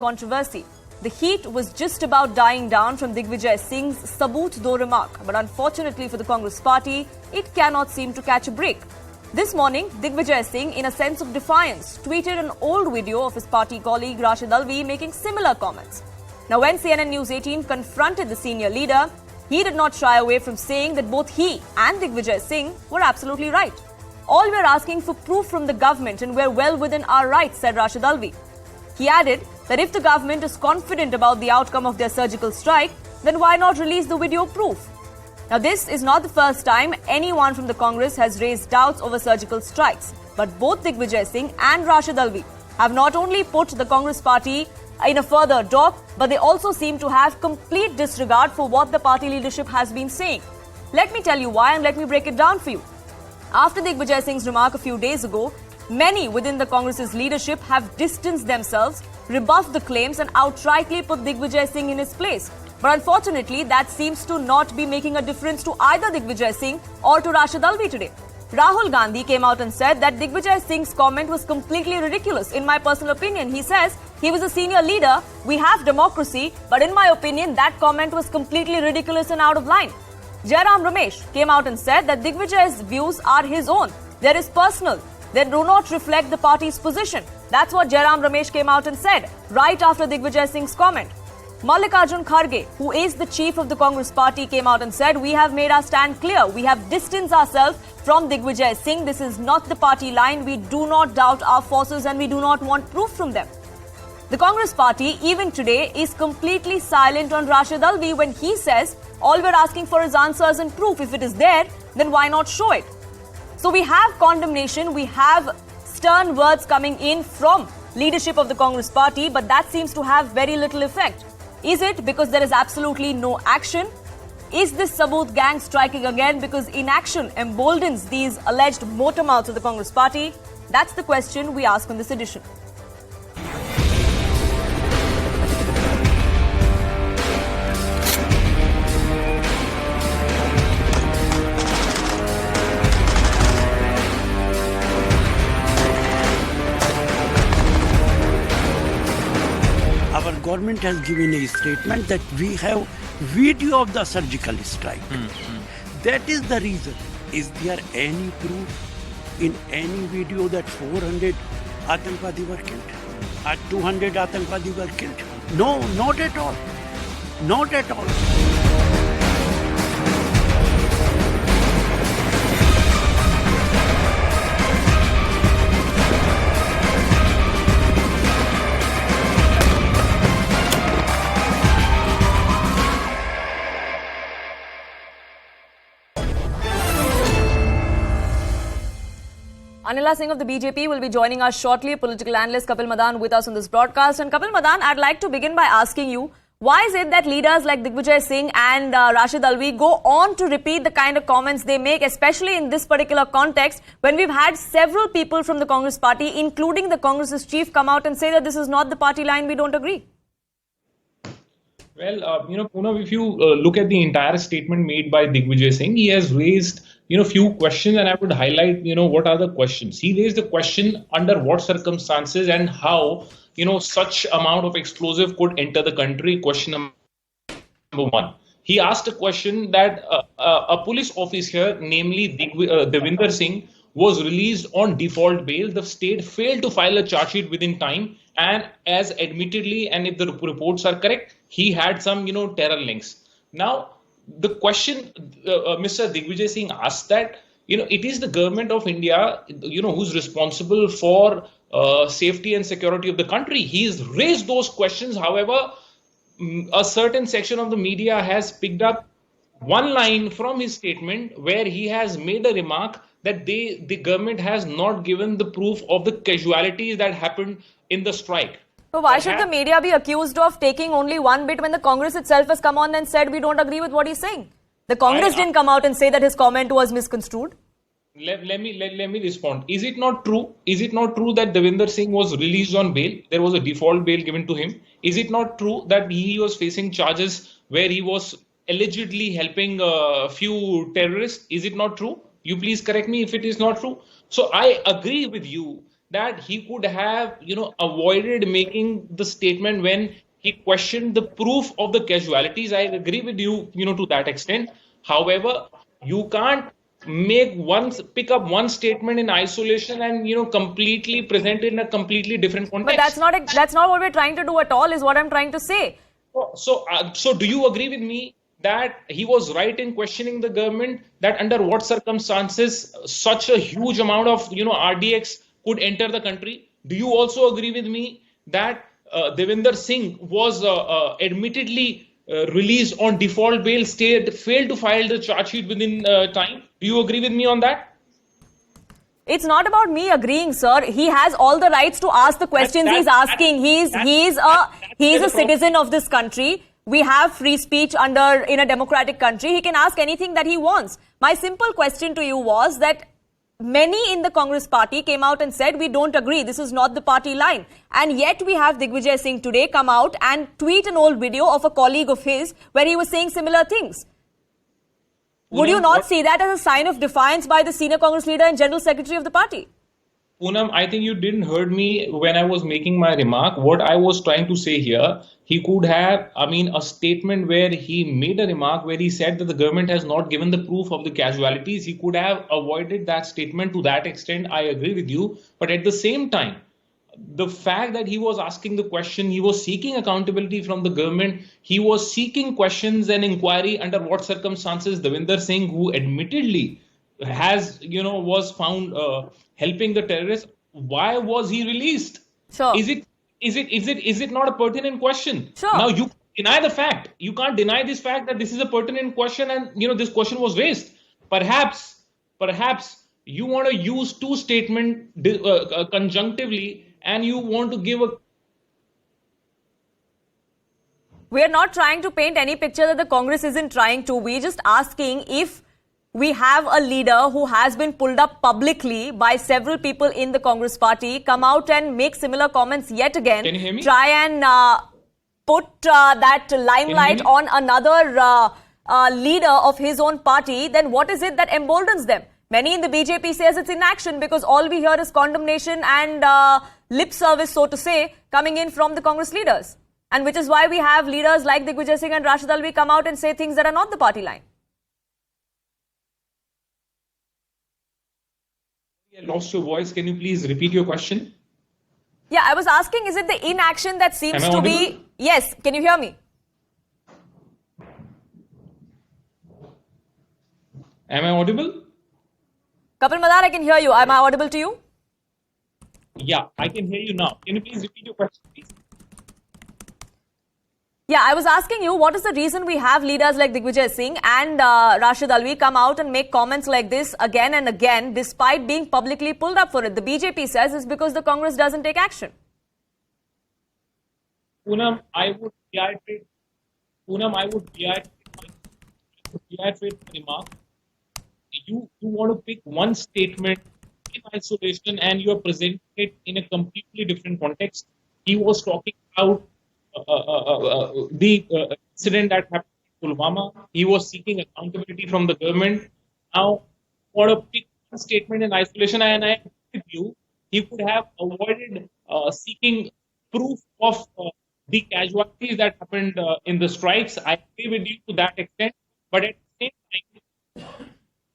Controversy. The heat was just about dying down from Digvijay Singh's Saboot though remark, but unfortunately for the Congress party, it cannot seem to catch a break. This morning, Digvijay Singh, in a sense of defiance, tweeted an old video of his party colleague Rashid Alvi making similar comments. Now, when CNN News18 confronted the senior leader, he did not shy away from saying that both he and Digvijay Singh were absolutely right. All we're asking for proof from the government and we're well within our rights, said Rashid Alvi. He added that if the government is confident about the outcome of their surgical strike, then why not release the video proof? Now, this is not the first time anyone from the Congress has raised doubts over surgical strikes. But both Digvijay Singh and Rashid Alvi have not only put the Congress party in a further dock, but they also seem to have complete disregard for what the party leadership has been saying. Let me tell you why and let me break it down for you. After Digvijay Singh's remark a few days ago, many within the Congress's leadership have distanced themselves, rebuffed the claims and outrightly put Digvijay Singh in his place. But unfortunately, that seems to not be making a difference to either Digvijay Singh or to Rashid Alvi today. Rahul Gandhi came out and said that Digvijay Singh's comment was completely ridiculous. In my personal opinion, he says, he was a senior leader, we have democracy, but in my opinion, that comment was completely ridiculous and out of line. Jairam Ramesh came out and said that Digvijay's views are his own. They are personal. They do not reflect the party's position. That's what Jairam Ramesh came out and said right after Digvijay Singh's comment. Mallikarjun Kharge, who is the chief of the Congress party, came out and said, we have made our stand clear. We have distanced ourselves from Digvijay Singh. This is not the party line. We do not doubt our forces and we do not want proof from them. The Congress party, even today, is completely silent on Rashid Alvi when he says, all we're asking for is answers and proof. If it is there, then why not show it? So we have condemnation, we have stern words coming in from leadership of the Congress party, but that seems to have very little effect. Is it because there is absolutely no action? Is this Saboot gang striking again because inaction emboldens these alleged motormouths of the Congress party? That's the question we ask on this edition. Our government has given a statement that we have video of the surgical strike. That is the reason. Is there any proof in any video that 400 Atangwadi were killed? Or 200 Atangwadi were killed? No, not at all. Not at all. Anila Singh of the BJP will be joining us shortly. Political analyst Kapil Madan with us on this broadcast. And Kapil Madan, I'd like to begin by asking you, why is it that leaders like Digvijay Singh and Rashid Alvi go on to repeat the kind of comments they make, especially in this particular context, when we've had several people from the Congress party, including the Congress's chief, come out and say that this is not the party line, we don't agree? Well, Poonam, if you look at the entire statement made by Digvijay Singh, he has raised, few questions, and I would highlight, what are the questions. He raised the question under what circumstances and how, such amount of explosive could enter the country. Question number one. He asked a question that a police officer, namely Devinder Singh, was released on default bail. The state failed to file a charge sheet within time, and as admittedly, and if the reports are correct, he had some, terror links. Now, the question Mr. Digvijay Singh asked that, it is the government of India, who's responsible for safety and security of the country. He's raised those questions. However, a certain section of the media has picked up one line from his statement where he has made a remark that the government has not given the proof of the casualties that happened in the strike. So why should the media be accused of taking only one bit when the Congress itself has come on and said we don't agree with what he's saying? The Congress didn't come out and say that his comment was misconstrued. Let me respond. Is it not true? Is it not true that Devinder Singh was released on bail? There was a default bail given to him. Is it not true that he was facing charges where he was allegedly helping a few terrorists? Is it not true? You please correct me if it is not true. So I agree with you that he could have, avoided making the statement when he questioned the proof of the casualties. I agree with you, to that extent. However, you can't pick up one statement in isolation and, completely present it in a completely different context. But that's not what we're trying to do at all, is what I'm trying to say. So do you agree with me that he was right in questioning the government, that under what circumstances such a huge amount of RDX could enter the country? Do you also agree with me that Devinder Singh was admittedly released on default bail, failed to file the charge sheet within time? Do you agree with me on that? It's not about me agreeing, sir. He has all the rights to ask the questions he's asking. He's a citizen of this country. We have free speech in a democratic country. He can ask anything that he wants. My simple question to you was that many in the Congress party came out and said, we don't agree. This is not the party line. And yet we have Digvijay Singh today come out and tweet an old video of a colleague of his where he was saying similar things. Would you not see that as a sign of defiance by the senior Congress leader and general secretary of the party? Poonam, I think you didn't heard me when I was making my remark. What I was trying to say here, he could have, a statement where he made a remark where he said that the government has not given the proof of the casualties. He could have avoided that statement to that extent. I agree with you. But at the same time, the fact that he was asking the question, he was seeking accountability from the government, he was seeking questions and inquiry under what circumstances Devinder Singh, who admittedly was found helping the terrorists, why was he released? Sure. Is it not a pertinent question? Sure. Now you deny the fact. You can't deny this fact that this is a pertinent question and this question was raised. Perhaps you want to use two statements conjunctively and you want to give a... We're not trying to paint any picture that the Congress isn't trying to. We're just asking if we have a leader who has been pulled up publicly by several people in the Congress party come out and make similar comments yet again. Can you hear me? Try and put that limelight on another leader of his own party, then what is it that emboldens them? Many in the BJP says it's inaction because all we hear is condemnation and lip service, so to say, coming in from the Congress leaders. And which is why we have leaders like Digvijay Singh and Rashid Alvi come out and say things that are not the party line. I lost your voice. Can you please repeat your question? Yeah, I was asking, is it the inaction that seems to be... Yes, can you hear me? Am I audible? Kapil Madar, I can hear you. Am I audible to you? Yeah, I can hear you now. Can you please repeat your question, please? Yeah, I was asking you, what is the reason we have leaders like Digvijay Singh and Rashid Alvi come out and make comments like this again and again, despite being publicly pulled up for it? The BJP says it's because the Congress doesn't take action. Poonam, I would reiterate my remark. You want to pick one statement in isolation and you are presenting it in a completely different context. He was talking about the incident that happened in Pulwama. He was seeking accountability from the government. Now, for a big statement in isolation, and I agree with you, he could have avoided seeking proof of the casualties that happened in the strikes. I agree with you to that extent, but at the same time,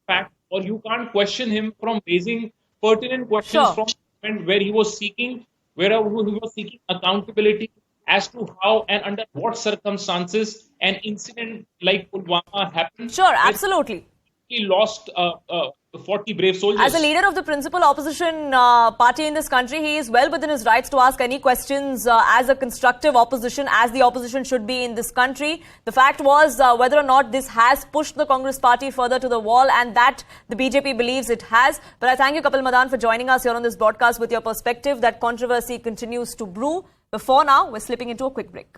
fact, or you can't question him from raising pertinent questions from the government where he was seeking accountability as to how and under what circumstances an incident like Pulwama happened. Sure, absolutely. He lost 40 brave soldiers. As a leader of the principal opposition party in this country, he is well within his rights to ask any questions as a constructive opposition, as the opposition should be in this country. The fact was whether or not this has pushed the Congress party further to the wall, and that the BJP believes it has. But I thank you, Kapil Madan, for joining us here on this broadcast with your perspective. That controversy continues to brew. But for now, we're slipping into a quick break.